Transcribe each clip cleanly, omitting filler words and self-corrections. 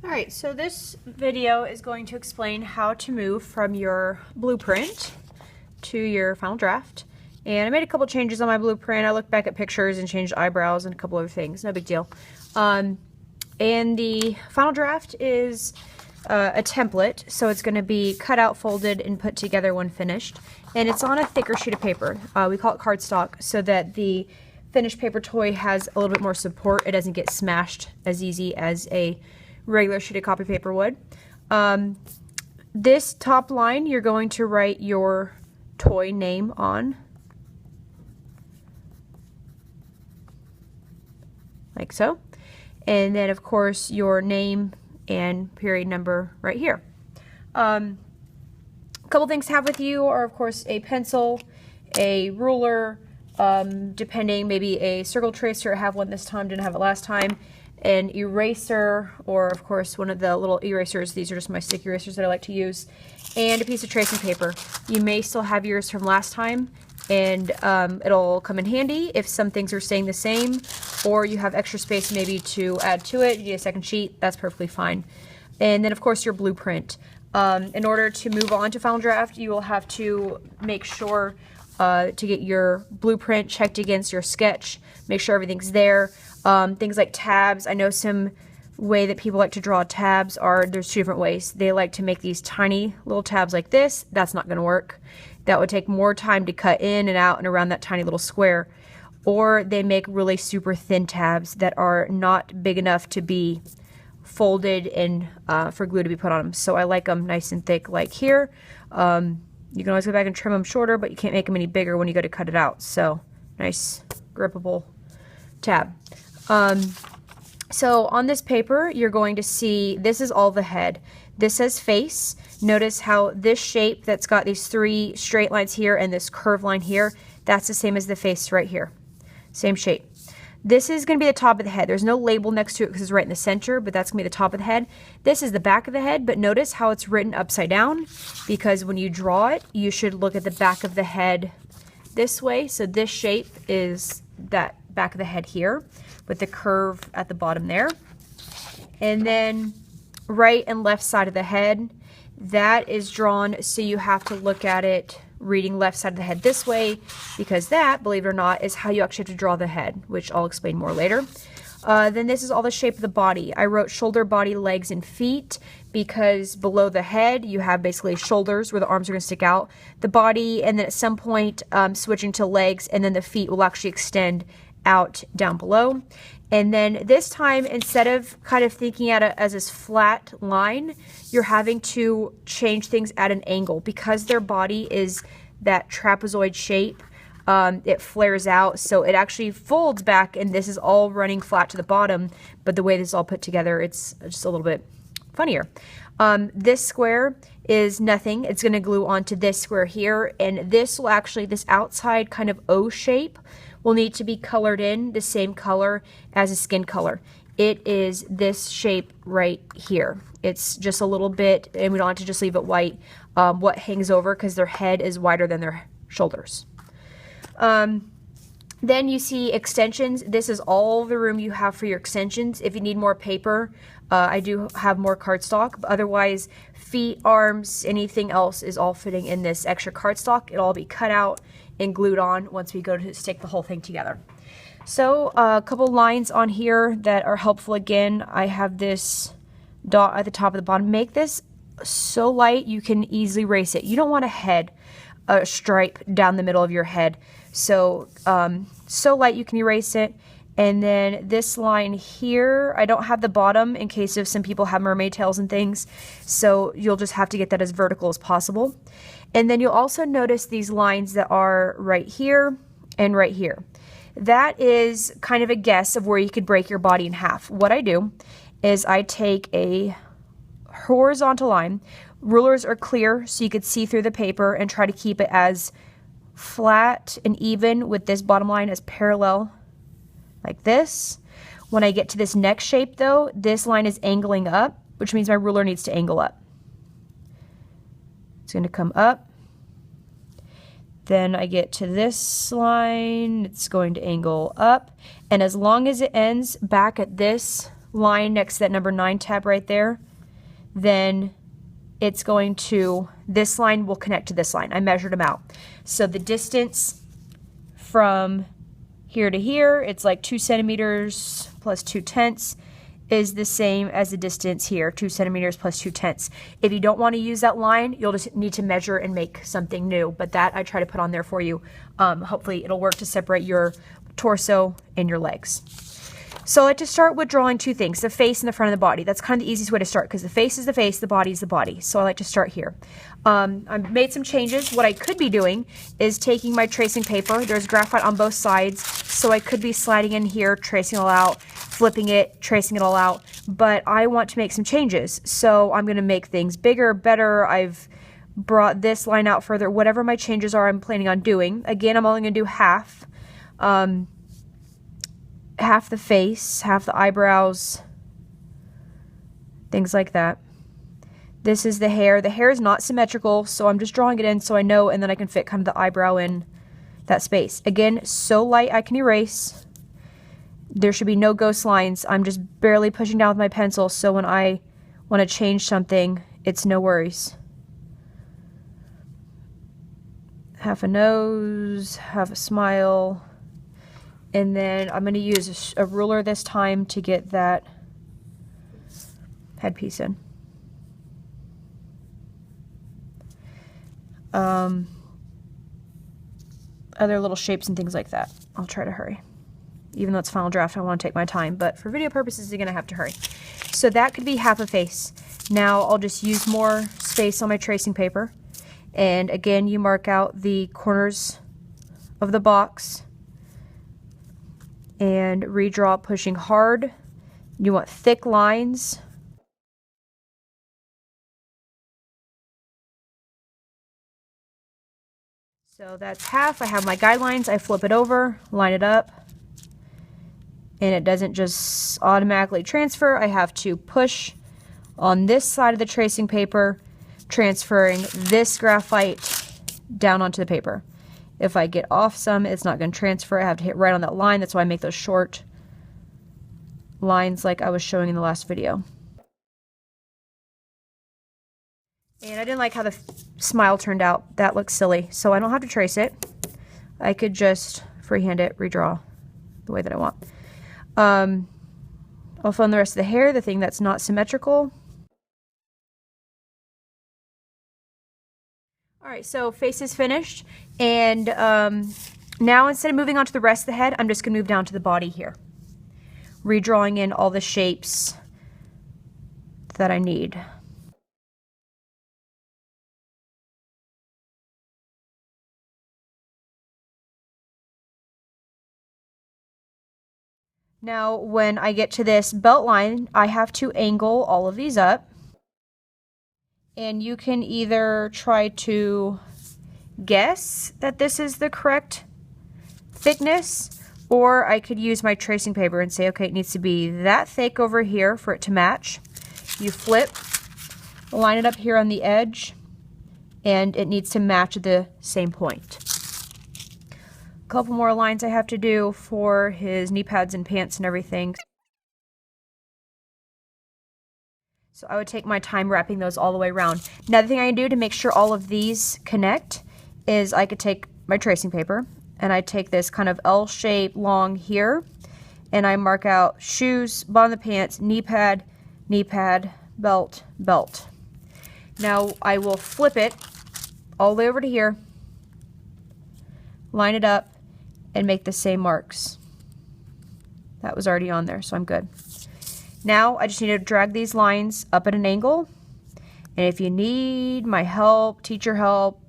Alright, so this video is going to explain how to move from your blueprint to your final draft. And I made a couple changes on my blueprint. I looked back at pictures and changed eyebrows and a couple other things. No big deal. And the final draft is a template, so it's going to be cut out, folded, and put together when finished. And it's on a thicker sheet of paper. We call it cardstock, so that the finished paper toy has a little bit more support. It doesn't get smashed as easy as a regular sheet of copy paper would. This top line you're going to write your toy name on, like so, and then of course your name and period number right here. A couple things to have with you are of course a pencil, a ruler, depending, maybe a circle tracer. I have one this time, didn't have it last time. An eraser, or of course one of the little erasers. These are just my stick erasers that I like to use, and a piece of tracing paper. You may still have yours from last time, and it'll come in handy if some things are staying the same, or you have extra space maybe to add to it. You need a second sheet, that's perfectly fine. And then of course your blueprint. In order to move on to final draft, you will have to make sure to get your blueprint checked against your sketch, make sure everything's there. Things like tabs. I know some way that people like to draw tabs are, there's two different ways. They like to make these tiny little tabs like this. That's not going to work. That would take more time to cut in and out and around that tiny little square. Or they make really super thin tabs that are not big enough to be folded and for glue to be put on them. So I like them nice and thick like here. You can always go back and trim them shorter, but you can't make them any bigger when you go to cut it out. So nice grippable tab. So on this paper, you're going to see, this is all the head. This says face. Notice how this shape that's got these three straight lines here and this curved line here, that's the same as the face right here. Same shape. This is going to be the top of the head. There's no label next to it because it's right in the center, but that's going to be the top of the head. This is the back of the head, but notice how it's written upside down, because when you draw it, you should look at the back of the head this way. So this shape is that back of the head here, with the curve at the bottom there. And then right and left side of the head, that is drawn so you have to look at it reading left side of the head this way, because that, believe it or not, is how you actually have to draw the head, which I'll explain more later. Then this is all the shape of the body. I wrote shoulder, body, legs, and feet because below the head you have basically shoulders where the arms are going to stick out, the body, and then at some point switching to legs, and then the feet will actually extend out down below. And then this time, instead of kind of thinking at it as this flat line, you're having to change things at an angle. Because their body is that trapezoid shape, it flares out, so it actually folds back, and this is all running flat to the bottom, but the way this is all put together, it's just a little bit funnier. This square is nothing. It's going to glue onto this square here, and this will actually, this outside kind of O shape will need to be colored in the same color as a skin color. It is this shape right here. It's just a little bit, and we don't have to just leave it white, what hangs over, because their head is wider than their shoulders. Then you see extensions. This is all the room you have for your extensions. If you need more paper, I do have more cardstock, but otherwise feet, arms, anything else is all fitting in this extra cardstock. It'll all be cut out and glued on once we go to stick the whole thing together. So a couple lines on here that are helpful. Again, I have this dot at the top of the bottom. Make this so light you can easily erase it. You don't want a stripe down the middle of your head. So so light you can erase it. And then this line here, I don't have the bottom in case of some people have mermaid tails and things, so you'll just have to get that as vertical as possible. And then you'll also notice these lines that are right here and right here. That is kind of a guess of where you could break your body in half. What I do is I take a horizontal line. Rulers are clear so you could see through the paper, and try to keep it as flat and even with this bottom line as parallel like this. When I get to this next shape though, this line is angling up, which means my ruler needs to angle up. It's going to come up. Then I get to this line, it's going to angle up. And as long as it ends back at this line next to that number 9 tab right there, then it's going to, this line will connect to this line. I measured them out. So the distance from here to here, it's like 2 centimeters plus 2/10 is the same as the distance here, 2 centimeters plus 2/10. If you don't want to use that line, you'll just need to measure and make something new. But that I try to put on there for you. Hopefully it'll work to separate your torso and your legs. So I like to start with drawing two things, the face and the front of the body. That's kind of the easiest way to start because the face is the face, the body is the body. So I like to start here. I've made some changes. What I could be doing is taking my tracing paper. There's graphite on both sides, so I could be sliding in here, tracing it all out, flipping it, tracing it all out. But I want to make some changes, so I'm going to make things bigger, better. I've brought this line out further. Whatever my changes are, I'm planning on doing. Again, I'm only going to do half. Half the face, half the eyebrows, things like that. This is the hair. The hair is not symmetrical, so I'm just drawing it in so I know, and then I can fit kind of the eyebrow in that space. Again, so light I can erase. There should be no ghost lines. I'm just barely pushing down with my pencil, so when I want to change something, it's no worries. Half a nose, half a smile. And then I'm going to use a ruler this time to get that headpiece in. Other little shapes and things like that. I'll try to hurry. Even though it's final draft, I want to take my time. But for video purposes, you're going to have to hurry. So that could be half a face. Now I'll just use more space on my tracing paper. And again, you mark out the corners of the box. And redraw pushing hard. You want thick lines. So that's half. I have my guidelines. I flip it over, line it up, and it doesn't just automatically transfer. I have to push on this side of the tracing paper, transferring this graphite down onto the paper. If I get off some, it's not going to transfer. I have to hit right on that line. That's why I make those short lines like I was showing in the last video. And I didn't like how the smile turned out. That looks silly. So I don't have to trace it. I could just freehand it, redraw the way that I want. I'll fill in the rest of the hair, the thing that's not symmetrical. All right, so face is finished, and now instead of moving on to the rest of the head, I'm just going to move down to the body here, redrawing in all the shapes that I need. Now, when I get to this belt line, I have to angle all of these up. And you can either try to guess that this is the correct thickness, or I could use my tracing paper and say, okay, it needs to be that thick over here for it to match. You flip, line it up here on the edge, and it needs to match the same point. A couple more lines I have to do for his knee pads and pants and everything. So I would take my time wrapping those all the way around. Another thing I can do to make sure all of these connect is I could take my tracing paper and I take this kind of L shape long here and I mark out shoes, bottom of the pants, knee pad, belt, belt. Now I will flip it all the way over to here, line it up, and make the same marks. That was already on there, so I'm good. Now I just need to drag these lines up at an angle, and if you need my help, teacher help,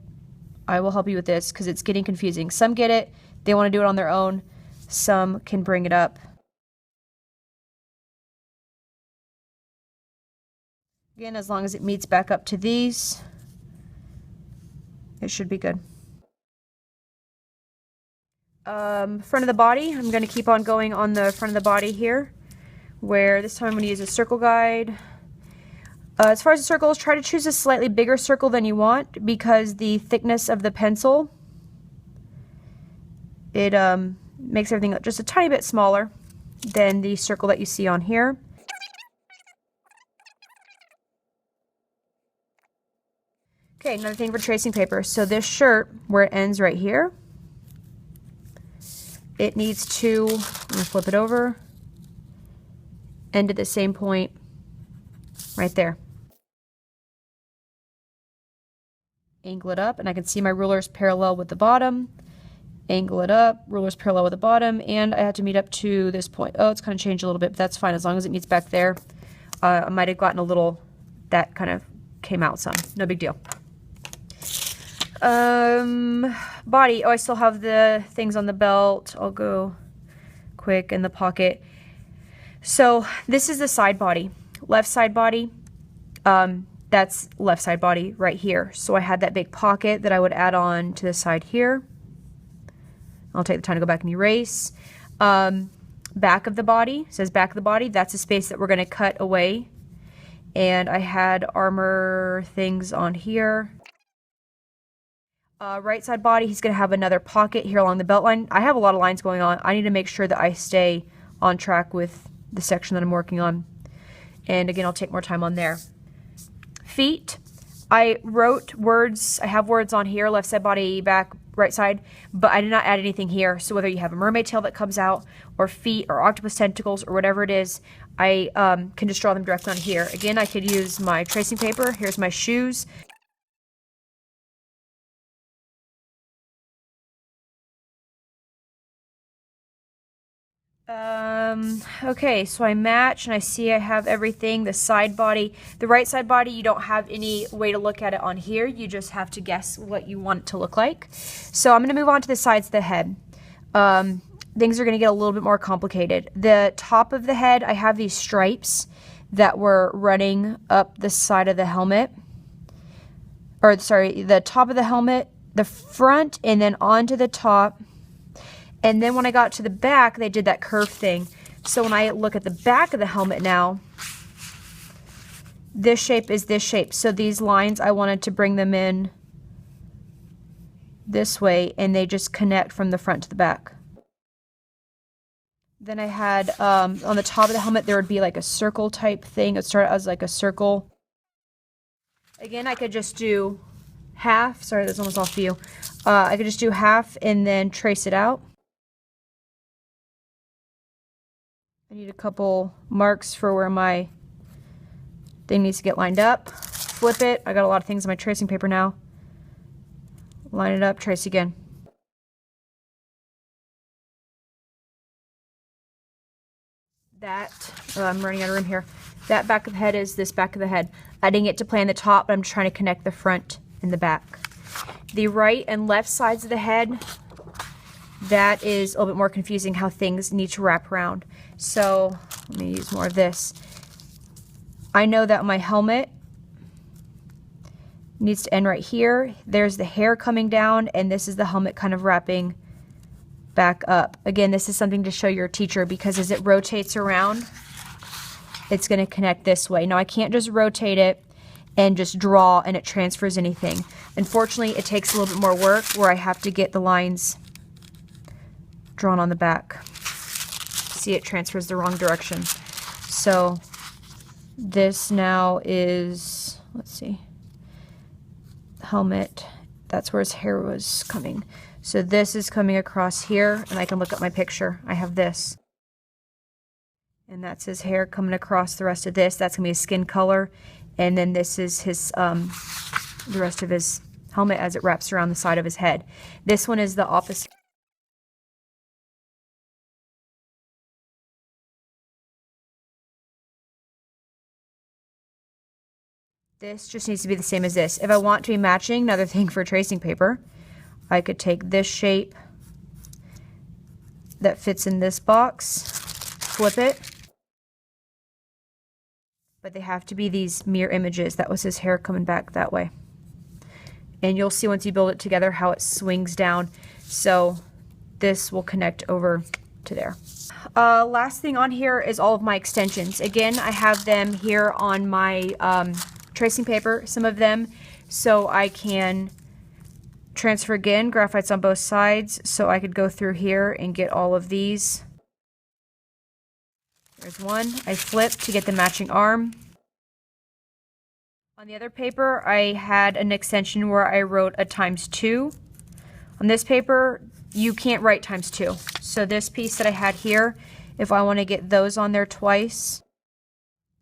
I will help you with this because it's getting confusing. Some get it, they want to do it on their own. Some can bring it up. Again, as long as it meets back up to these, it should be good. Front of the body, I'm going to keep on going on the front of the body here, where this time I'm going to use a circle guide. As far as the circles, try to choose a slightly bigger circle than you want because the thickness of the pencil, it makes everything just a tiny bit smaller than the circle that you see on here. Okay, another thing for tracing paper. So this shirt, where it ends right here, it needs to, I'm gonna flip it over, end at the same point right there. Angle it up, and I can see my rulers parallel with the bottom. Angle it up, rulers parallel with the bottom, and I have to meet up to this point. Oh, it's kind of changed a little bit, but that's fine as long as it meets back there. I might have gotten a little, that kind of came out some. No big deal. Body. Oh, I still have the things on the belt. I'll go quick in the pocket. So this is the side body. Left side body. That's left side body right here. So I had that big pocket that I would add on to the side here. I'll take the time to go back and erase. Back of the body, says back of the body. That's a space that we're going to cut away. And I had armor things on here. Right side body, he's going to have another pocket here along the belt line. I have a lot of lines going on. I need to make sure that I stay on track with the section that I'm working on. And again, I'll take more time on there. Feet, I wrote words. I have words on here, left side body, back, right side, but I did not add anything here. So whether you have a mermaid tail that comes out, or feet, or octopus tentacles, or whatever it is, I can just draw them directly on here. Again, I could use my tracing paper. Here's my shoes. Okay, so I match and I see I have everything. The side body, the right side body, you don't have any way to look at it on here. You just have to guess what you want it to look like. So I'm going to move on to the sides of the head. Things are going to get a little bit more complicated. The top of the head, I have these stripes that were running up the side of the helmet. Or sorry, the top of the helmet, the front, and then onto the top. And then when I got to the back, they did that curve thing. So when I look at the back of the helmet now, this shape is this shape. So these lines, I wanted to bring them in this way, and they just connect from the front to the back. Then I had, on the top of the helmet, there would be like a circle type thing. It started as like a circle. Again, I could just do half. Sorry, that's almost off view. I could just do half and then trace it out. I need a couple marks for where my thing needs to get lined up. Flip it. I got a lot of things on my tracing paper now. Line it up, trace again. That, I'm running out of room here. That back of the head is this back of the head. I didn't get to plan the top, but I'm trying to connect the front and the back. The right and left sides of the head, that is a little bit more confusing how things need to wrap around. So let me use more of this. I know that my helmet needs to end right here. There's the hair coming down, and this is the helmet kind of wrapping back up. Again, this is something to show your teacher, because as it rotates around, it's going to connect this way. Now I can't just rotate it and just draw and it transfers anything. Unfortunately, it takes a little bit more work where I have to get the lines drawn on the back. See, it transfers the wrong direction. So this now is, let's see, helmet. That's where his hair was coming. So this is coming across here, and I can look at my picture. I have this. And that's his hair coming across the rest of this. That's going to be his skin color. And then this is his, the rest of his helmet as it wraps around the side of his head. This one is the opposite. This just needs to be the same as this. If I want to be matching, another thing for tracing paper, I could take this shape that fits in this box, flip it, but they have to be these mirror images. That was his hair coming back that way. And you'll see once you build it together how it swings down. So this will connect over to there. Last thing on here is all of my extensions. Again, I have them here on my tracing paper, some of them, so I can transfer again, graphites on both sides, so I could go through here and get all of these. There's one. I flip to get the matching arm. On the other paper, I had an extension where I wrote a ×2. On this paper, you can't write ×2. So this piece that I had here, if I want to get those on there twice,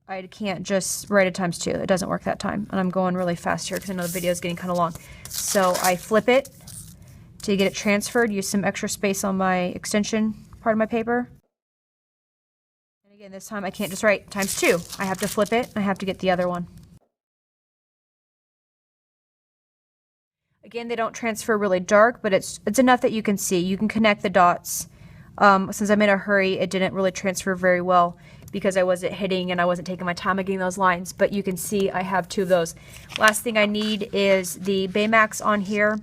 I can't just write a ×2. It doesn't work that time. And I'm going really fast here because I know the video is getting kind of long. So I flip it to get it transferred, use some extra space on my extension part of my paper. And again, this time I can't just write ×2. I have to flip it, and I have to get the other one. Again, they don't transfer really dark, but it's enough that you can see. You can connect the dots. Since I'm in a hurry, it didn't really transfer very well because I wasn't hitting and I wasn't taking my time at getting those lines, but you can see I have 2 of those. Last thing I need is the Baymax on here,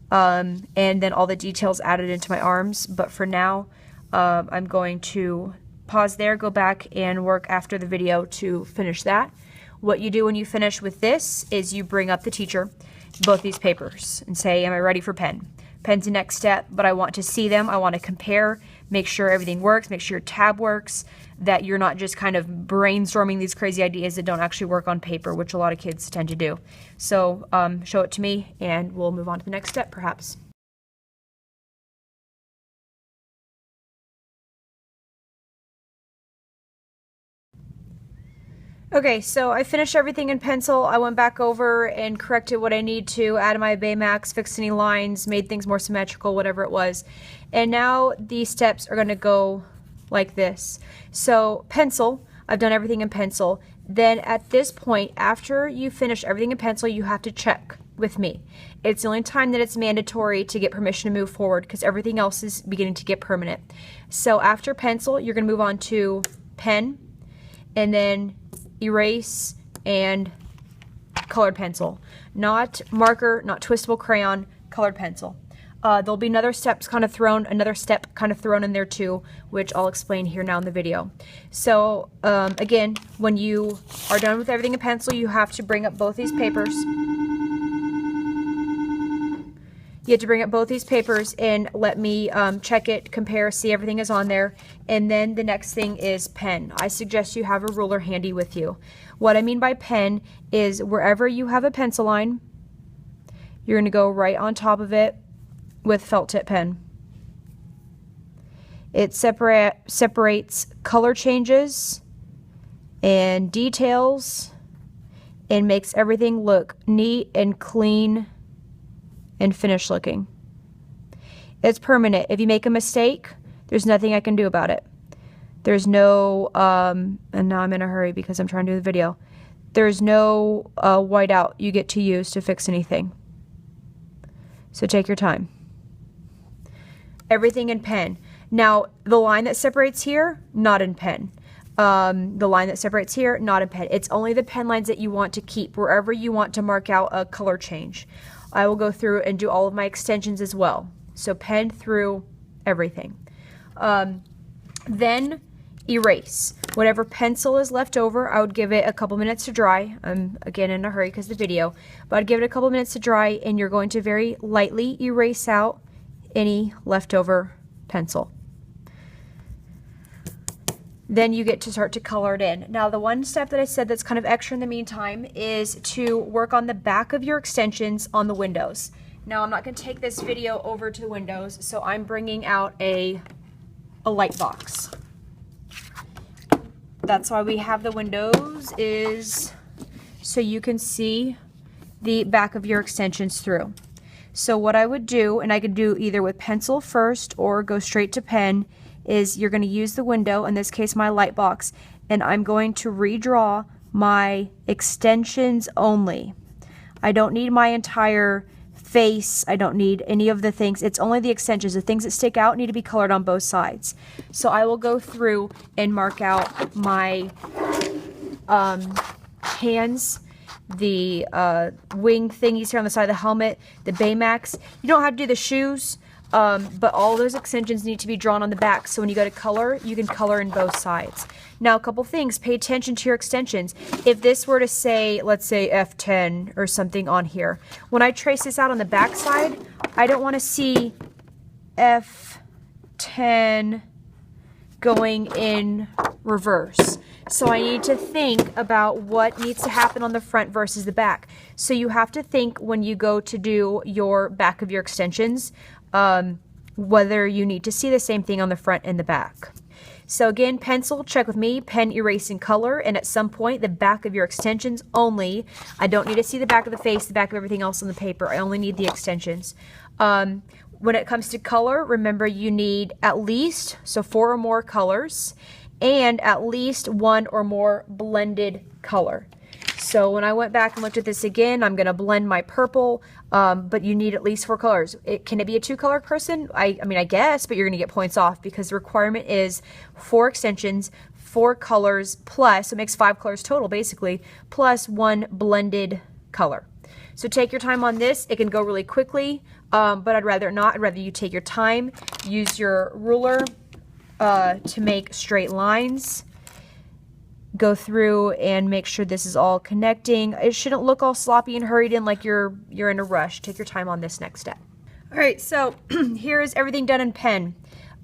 and then all the details added into my arms. But for now, I'm going to pause there, go back and work after the video to finish that. What you do when you finish with this is you bring up the teacher, both these papers, and say, am I ready for pen? Pen's the next step, but I want to see them. I want to compare, make sure everything works, make sure your tab works, that you're not just kind of brainstorming these crazy ideas that don't actually work on paper, which a lot of kids tend to do. So show it to me and we'll move on to the next step perhaps. Okay, so I finished everything in pencil. I went back over and corrected what I need to, added my Baymax, fixed any lines, made things more symmetrical, whatever it was. And now these steps are going to go like this. So pencil, I've done everything in pencil. Then at this point, after you finish everything in pencil, you have to check with me. It's the only time that it's mandatory to get permission to move forward because everything else is beginning to get permanent. So after pencil, you're going to move on to pen, and then erase and colored pencil. Not marker, not twistable crayon, colored pencil. There'll be another step kind of thrown in there too, which I'll explain here now in the video. So again, when you are done with everything in pencil, you have to bring up both these papers. You have to bring up both these papers and let me check it, compare, see everything is on there. And then the next thing is pen. I suggest you have a ruler handy with you. What I mean by pen is wherever you have a pencil line, you're going to go right on top of it with felt tip pen. It separates color changes and details and makes everything look neat and clean and finished looking. It's permanent. If you make a mistake, there's nothing I can do about it. There's no, and now I'm in a hurry because I'm trying to do the video. There's no whiteout you get to use to fix anything. So take your time. Everything in pen. Now, the line that separates here, not in pen. The line that separates here, not in pen. It's only the pen lines that you want to keep wherever you want to mark out a color change. I will go through and do all of my extensions as well. So pen through everything. Then erase. Whatever pencil is left over, I would give it a couple minutes to dry. I'm again in a hurry because of the video, but I'd give it a couple minutes to dry, and you're going to very lightly erase out any leftover pencil. Then you get to start to color it in. Now, the one step that I said that's kind of extra in the meantime is to work on the back of your extensions on the windows. Now, I'm not going to take this video over to the windows, so I'm bringing out a light box. That's why we have the windows, is so you can see the back of your extensions through. So what I would do, and I could do either with pencil first or go straight to pen, is you're going to use the window, in this case my light box, and I'm going to redraw my extensions only. I don't need my entire face. I don't need any of the things. It's only the extensions. The things that stick out need to be colored on both sides. So I will go through and mark out my hands, the wing thingies here on the side of the helmet, the Baymax. You don't have to do the shoes. But all those extensions need to be drawn on the back, so when you go to color, you can color in both sides. Now, a couple things. Pay attention to your extensions. If this were to say, let's say F10 or something on here, when I trace this out on the back side, I don't want to see F10 going in reverse. So I need to think about what needs to happen on the front versus the back. So you have to think when you go to do your back of your extensions, whether you need to see the same thing on the front and the back. So again, pencil, check with me, pen, erase, and color, and at some point, the back of your extensions only. I don't need to see the back of the face, the back of everything else on the paper. I only need the extensions. When it comes to color, remember you need at least, so 4 or more colors, and at least 1 or more blended color. So when I went back and looked at this again, I'm going to blend my purple, but you need at least 4 colors. Can it be a 2-color person? I mean, I guess, but you're going to get points off because the requirement is 4 extensions, 4 colors plus, so it makes 5 colors total basically, plus 1 blended color. So take your time on this. It can go really quickly, but I'd rather not. I'd rather you take your time, use your ruler to make straight lines. Go through and make sure this is all connecting. It shouldn't look all sloppy and hurried in like you're in a rush. Take your time on this next step. All right, so here is everything done in pen.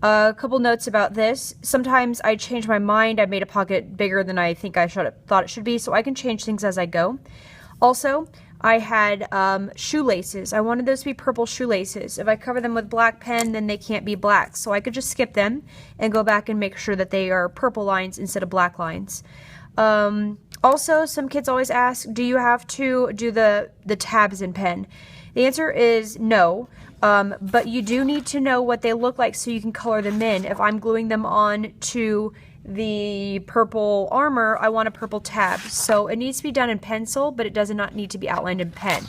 A couple notes about this. Sometimes I change my mind. I made a pocket bigger than I think I thought it should be, so I can change things as I go. Also, I had shoelaces. I wanted those to be purple shoelaces. If I cover them with black pen, then they can't be black. So I could just skip them and go back and make sure that they are purple lines instead of black lines. Also, some kids always ask, do you have to do the tabs in pen? The answer is no, but you do need to know what they look like so you can color them in. If I'm gluing them on to the purple armor, I want a purple tab. So it needs to be done in pencil, but it does not need to be outlined in pen.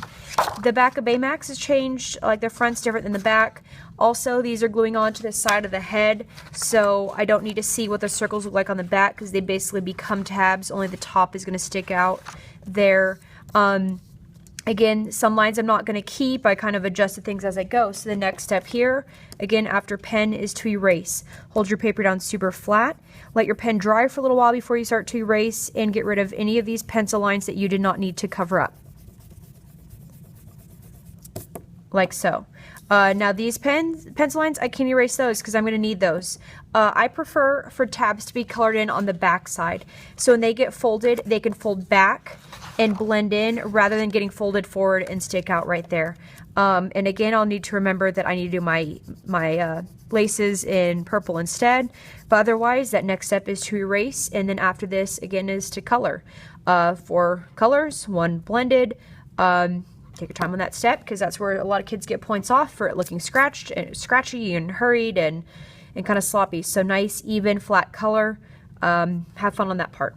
The back of Baymax has changed, like the front's different than the back. Also, these are gluing on to the side of the head, so I don't need to see what the circles look like on the back because they basically become tabs. Only the top is going to stick out there. Again, some lines I'm not going to keep. I kind of adjusted things as I go. So the next step here, again, after pen, is to erase. Hold your paper down super flat. Let your pen dry for a little while before you start to erase and get rid of any of these pencil lines that you did not need to cover up. Like so. Now these pencil lines, I can erase those because I'm going to need those. I prefer for tabs to be colored in on the back side. So when they get folded, they can fold back and blend in rather than getting folded forward and stick out right there. And again, I'll need to remember that I need to do my laces in purple instead. But otherwise, that next step is to erase. And then after this, again, is to color. 4 colors, 1 blended. Take your time on that step because that's where a lot of kids get points off for it looking scratchy and hurried and kind of sloppy. So nice, even, flat color. Have fun on that part.